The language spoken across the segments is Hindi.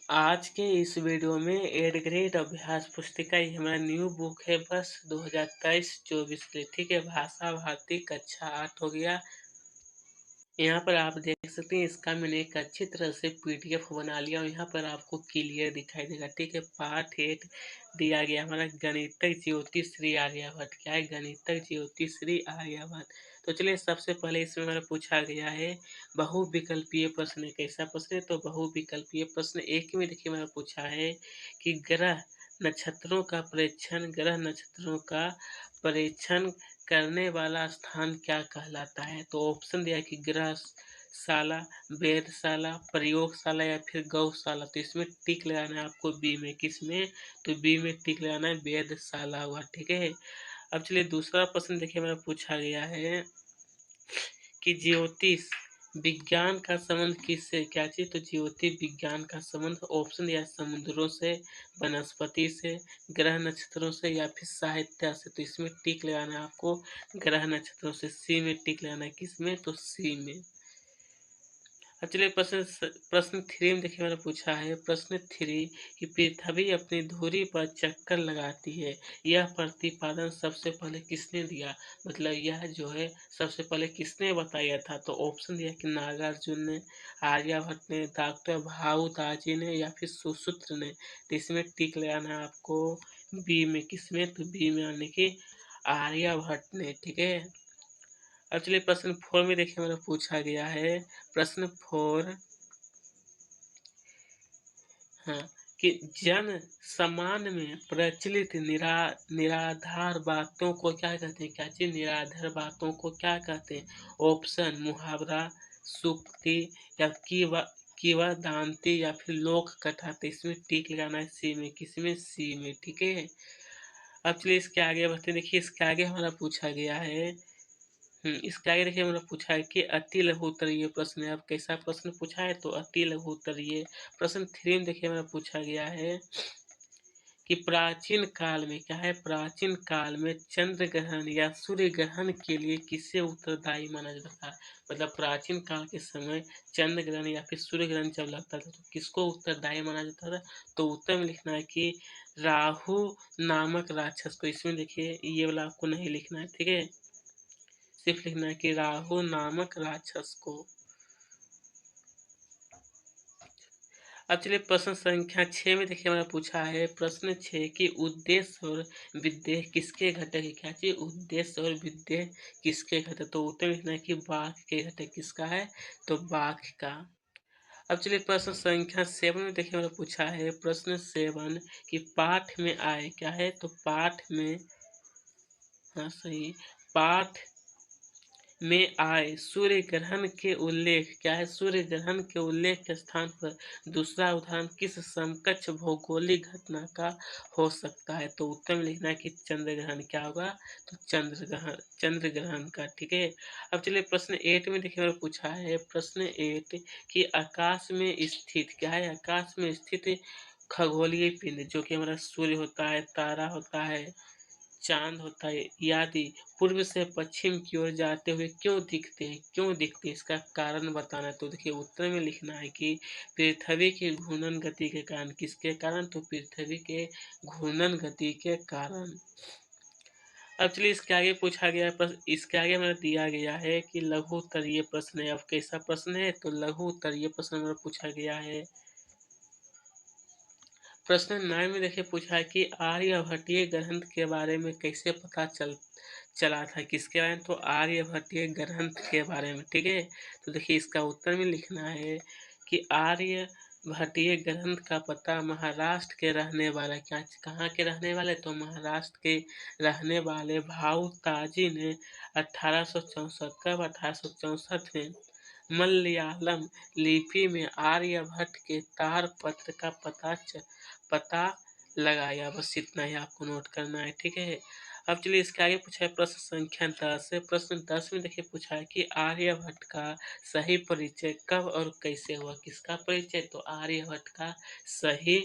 आज के इस वीडियो में 8th ग्रेड अभ्यास पुस्तिका ये हमारा न्यू बुक है बस 2023-24 के लिए। ठीक है, भाषा भारती कक्षा 8 हो गया। यहाँ पर आप देख सकते हैं इसका मैंने एक अच्छी तरह से पीडीएफ बना लिया और यहाँ पर आपको क्लियर दिखाई देगा। ठीक है, पाठ 8 दिया गया हमारा गणितज्ञ ज्योति श्री आर्यभट्ट। क्या है? गणितज्ञ ज्योति श्री आर्यभट्ट। तो चलिए सबसे पहले इसमें हमारा पूछा गया है बहुविकल्पीय प्रश्न। कैसा प्रश्न है? तो बहुविकल्पीय प्रश्न एक में देखिए हमारा पूछा है कि ग्रह नक्षत्रों का परीक्षण करने वाला स्थान क्या कहलाता है? तो ऑप्शन दिया है कि ग्रहशाला, वेधशाला, प्रयोगशाला या फिर गौशाला। तो इसमें टिक लगाना है आपको बी में। किसमें? तो बी में टिक लगाना है, वेधशाला हुआ। ठीक है, अब चलिए दूसरा प्रश्न देखिए मेरा पूछा गया है कि ज्योतिष विज्ञान का संबंध किससे? क्या चीज? तो ज्योतिष विज्ञान का संबंध ऑप्शन या समुद्रों से, वनस्पति से, ग्रह नक्षत्रों से या फिर साहित्य से। तो इसमें टिक लगाना है आपको ग्रह नक्षत्रों से। सी में टिक लगाना है। किसमें? तो सी में। अब चलिए प्रश्न 3 में देखिए मैंने पूछा है प्रश्न 3 कि पृथ्वी अपनी धुरी पर चक्कर लगाती है, यह प्रतिपादन सबसे पहले किसने दिया? मतलब यह जो है सबसे पहले किसने बताया था? तो ऑप्शन दिया कि नागार्जुन ने, आर्यभट्ट ने, डॉक्टर भाऊ ताजी ने या फिर सुश्रुत ने। तो इसमें टिक लगाना है आपको बी में। किसमें? तो बी में, यानी कि आर्यभट्ट ने। ठीक है, अब चलिए प्रश्न 4 में देखिए हमारा पूछा गया है प्रश्न 4, हाँ, कि जन सम्मान में प्रचलित निराधार बातों को क्या कहते हैं? क्या चीज? निराधार बातों को क्या कहते हैं? ऑप्शन मुहावरा, सूक्ति या किंवदंती या फिर लोक कथा। तो इसमें टिक लगाना है सी में। किसमें? सी में। ठीक है, अब चलिए इसके आगे बढ़ते हैं। देखिए इसके आगे हमारा पूछा गया है इसके आगे देखिए हमारा पूछा है कि अति लघु उत्तरीय प्रश्न है। अब कैसा प्रश्न पूछा है? तो अति लघु उत्तरीय। प्रश्न 3 में देखिए हमारा पूछा गया है कि प्राचीन काल में, क्या है? प्राचीन काल में चंद्र ग्रहण या सूर्य ग्रहण के लिए किसे उत्तरदायी माना जाता था? मतलब प्राचीन काल के समय चंद्र ग्रहण या फिर सूर्य ग्रहण जब लगता था तो किसको उत्तरदायी माना जाता था? तो उत्तर में लिखना है कि राहु नामक राक्षस को। इसमें देखिए ये वाला आपको नहीं लिखना है। ठीक है, सिर्फ लिखना है कि राहु नामक राक्षस को। अब चलिए प्रश्न संख्या 6 में देखिए हमारा पूछा है प्रश्न 6 कि उद्देश्य और विद्या किसके घटक है? क्या चाहिए? उद्देश्य और विद्या किसके घटक? तो उत्तर लिखना है कि बाघ के घटक। किसका है? तो बाघ का। अब चलिए प्रश्न संख्या 7 में देखिए हमारा पूछा है प्रश्न 7 कि पाठ में आए, क्या है? तो पाठ में, हाँ सही, पाठ में आए सूर्य ग्रहण के उल्लेख, क्या है? सूर्य ग्रहण के उल्लेख के स्थान पर दूसरा उदाहरण किस समकक्ष भौगोलिक घटना का हो सकता है? तो उत्तर में लिखना है कि चंद्र ग्रहण। क्या होगा? तो चंद्र ग्रहण का। ठीक है, अब चलिए प्रश्न 8 में देखिए मैंने पूछा है प्रश्न 8 कि आकाश में स्थित, क्या है? आकाश में स्थित खगोलीय पिंड जो कि हमारा सूर्य होता है, तारा होता है, चांद होता है आदि पूर्व से पश्चिम की ओर जाते हुए क्यों दिखते हैं? क्यों दिखते हैं इसका कारण बताना है। तो देखिए उत्तर में लिखना है कि पृथ्वी की घूर्णन गति के कारण। किसके कारण? तो पृथ्वी के घूर्णन गति के कारण। अब चलिए इसके आगे पूछा गया प्रश्न, इसके आगे हमें दिया गया है कि लघु उत्तरीय प्रश्न है। अब कैसा प्रश्न है? तो लघु उत्तरीय प्रश्न हमें पूछा गया है प्रश्न 9 में देखिए पूछा है कि आर्यभट्टीय ग्रंथ के बारे में कैसे पता चला था? किसके बारे में? तो आर्यभट्टीय ग्रंथ के बारे में। ठीक है, तो देखिए इसका उत्तर में लिखना है कि आर्यभट्टीय ग्रंथ का पता महाराष्ट्र के रहने वाला, क्या कहाँ के रहने वाले? तो महाराष्ट्र के रहने वाले भाऊ ताजी ने 1864, कब? 1864 में मलयालम लिपि में आर्यभट्ट के तारपत्र का पता लगाया। बस इतना ही आपको नोट करना है। ठीक है, अब चलिए इसके आगे पूछा है प्रश्न संख्या 10 है। प्रश्न 10 में देखिए पूछा है कि आर्यभट्ट का सही परिचय कब और कैसे हुआ? किसका परिचय? तो आर्यभट्ट का सही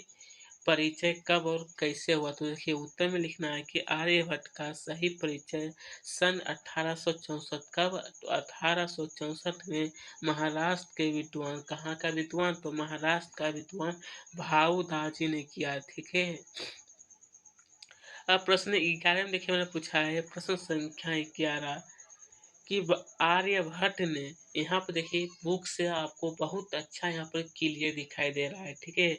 परिचय कब और कैसे हुआ? तो देखिए उत्तर में लिखना है कि आर्यभट्ट का सही परिचय सन 1864 कब? तो 1864 में महाराष्ट्र के विद्वान, कहाँ का विद्वान? तो महाराष्ट्र का विद्वान भाऊ दाजी ने किया, ठीक है। अब प्रश्न 11 में देखिए मैंने पूछा है प्रश्न संख्या 11 कि आर्यभट्ट ने, यहाँ पर देखिए बुक से आपको बहुत अच्छा यहाँ पर क्लियर दिखाई दे रहा है, ठीक है।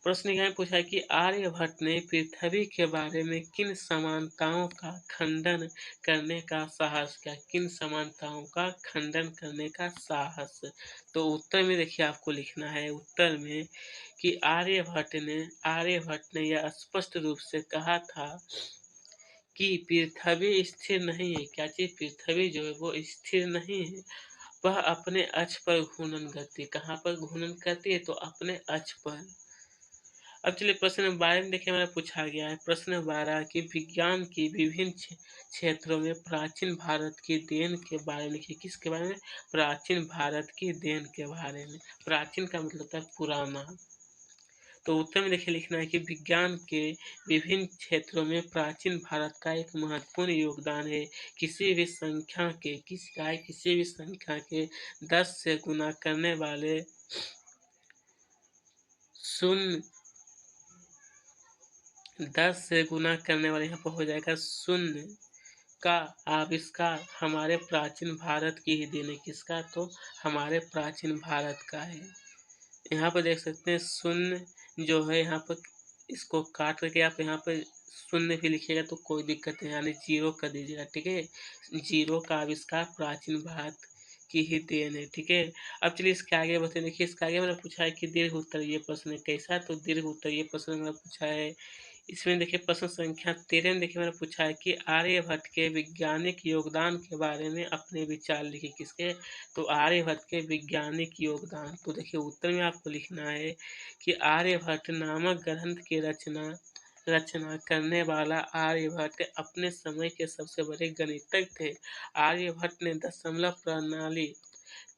प्रश्न यहाँ पूछा है कि आर्यभट्ट ने पृथ्वी के बारे में किन समानताओं का खंडन करने का साहस किया? किन समानताओं का खंडन करने का साहस? तो उत्तर में देखिए आपको लिखना है उत्तर में कि आर्यभट्ट ने यह स्पष्ट रूप से कहा था कि पृथ्वी स्थिर नहीं है। क्या चीज़? पृथ्वी जो है वो स्थिर नहीं है, वह अपने अक्ष पर घूर्णन करती है। कहाँ पर घूर्णन करती है? तो अपने अक्ष पर। अब चलिए प्रश्न 12 में देखिए हमारा पूछा गया है प्रश्न 12 कि विज्ञान की विभिन्न क्षेत्रों में प्राचीन भारत की देन के बारे में लिखिए। किसके बारे में? प्राचीन भारत की देन के बारे में। प्राचीन का मतलब होता है पुराना। तो उत्तर में देखिए लिखना है कि विज्ञान के विभिन्न क्षेत्रों में प्राचीन भारत का एक महत्वपूर्ण योगदान है। किसी भी संख्या के 10 से गुना करने वाले शून्य 10 से गुना करने वाले यहाँ पर हो जाएगा शून्य का आविष्कार हमारे प्राचीन भारत की ही देन है। किसका? तो हमारे प्राचीन भारत का है। यहाँ पर देख सकते हैं शून्य जो है यहाँ पर, इसको काट करके आप यहाँ पर शून्य भी लिखिएगा तो कोई दिक्कत नहीं, यानी जीरो कर दीजिएगा, ठीक है। जीरो का आविष्कार प्राचीन भारत की ही देन है, ठीक है। अब चलिए इसके आगे बढ़ते हैं। देखिए इसके आगे मैंने पूछा है कि दीर्घ उत्तरीय प्रश्न कैसा? तो दीर्घ उत्तरीय प्रश्न मैंने पूछा है। इसमें देखिए प्रश्न संख्या 13 में देखिए मैंने पूछा है कि आर्यभट्ट के वैज्ञानिक योगदान के बारे में अपने विचार लिखिए। किसके? तो आर्यभट्ट के वैज्ञानिक योगदान। तो देखिए उत्तर में आपको लिखना है कि आर्यभट्ट नामक ग्रंथ की रचना करने वाला आर्यभट्ट अपने समय के सबसे बड़े गणितज्ञ थे। आर्यभट्ट ने दशमलव प्रणाली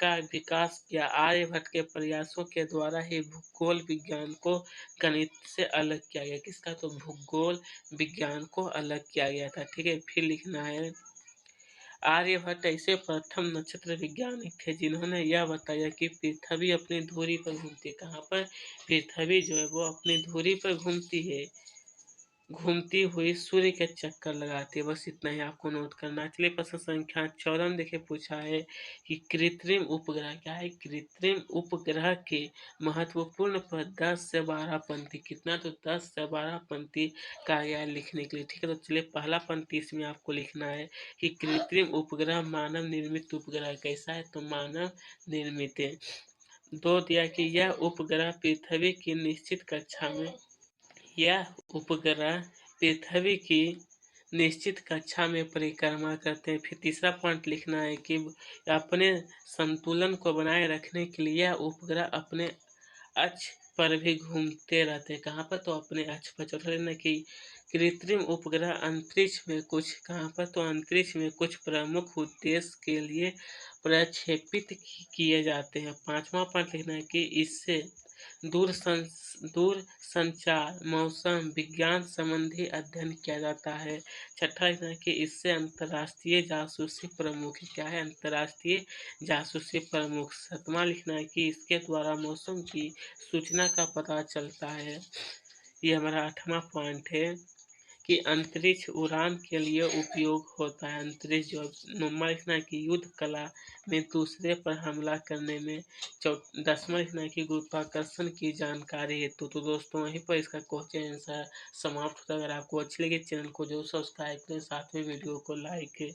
का विकास किया। आर्यभट्ट के प्रयासों के द्वारा ही भूगोल विज्ञान को गणित से अलग किया गया। किसका? तो भूगोल विज्ञान को अलग किया गया था, ठीक है। फिर लिखना है आर्यभट्ट ऐसे प्रथम नक्षत्र वैज्ञानिक थे जिन्होंने यह बताया कि पृथ्वी अपनी धुरी पर घूमती है। कहाँ पर? पृथ्वी जो है वो अपनी धुरी पर घूमती है, घूमती हुई सूर्य के चक्कर लगाती है। बस इतना ही आपको नोट करना है। चलिए प्रश्न संख्या 14 में देखिए पूछा है कि कृत्रिम उपग्रह क्या है? कृत्रिम उपग्रह के महत्वपूर्ण पद 10 से 12 पंक्ति। कितना? तो 10 से 12 पंक्ति कार्य लिखने के लिए, ठीक है। तो चलिए पहला पंक्ति इसमें आपको लिखना है कि कृत्रिम उपग्रह मानव निर्मित उपग्रह कैसा है? तो मानव निर्मित है। दो दिया कि यह उपग्रह पृथ्वी की निश्चित कक्षा में परिक्रमा करते हैं। फिर तीसरा पॉइंट लिखना है कि अपने संतुलन को बनाए रखने के लिए यह उपग्रह अपने अक्ष पर भी घूमते रहते हैं। कहाँ पर? तो अपने अक्ष पर। चौथा लिखना कि कृत्रिम उपग्रह अंतरिक्ष में कुछ, कहाँ पर? तो अंतरिक्ष में कुछ प्रमुख उद्देश्य के लिए प्रक्षेपित किए जाते हैं। पांचवा पॉइंट लिखना है कि इससे दूर संचार, मौसम विज्ञान संबंधी अध्ययन किया जाता है। छठा लिखना है कि इससे अंतर्राष्ट्रीय जासूसी प्रमुख। क्या है? अंतर्राष्ट्रीय जासूसी प्रमुख। सातवां लिखना है कि इसके द्वारा मौसम की सूचना का पता चलता है। ये हमारा 8वां पॉइंट है कि अंतरिक्ष उड़ान के लिए उपयोग होता है। अंतरिक्ष जो 9वां लिखना है कि युद्ध कला में दूसरे पर हमला करने में। 10वां लिखना है कि गुरुत्वाकर्षण की जानकारी हेतु। तो दोस्तों वहीं पर इसका क्वेश्चन आंसर समाप्त होता है। अगर आपको अच्छी लगी चैनल को जरूर सब्सक्राइब करें, साथ में वीडियो को लाइक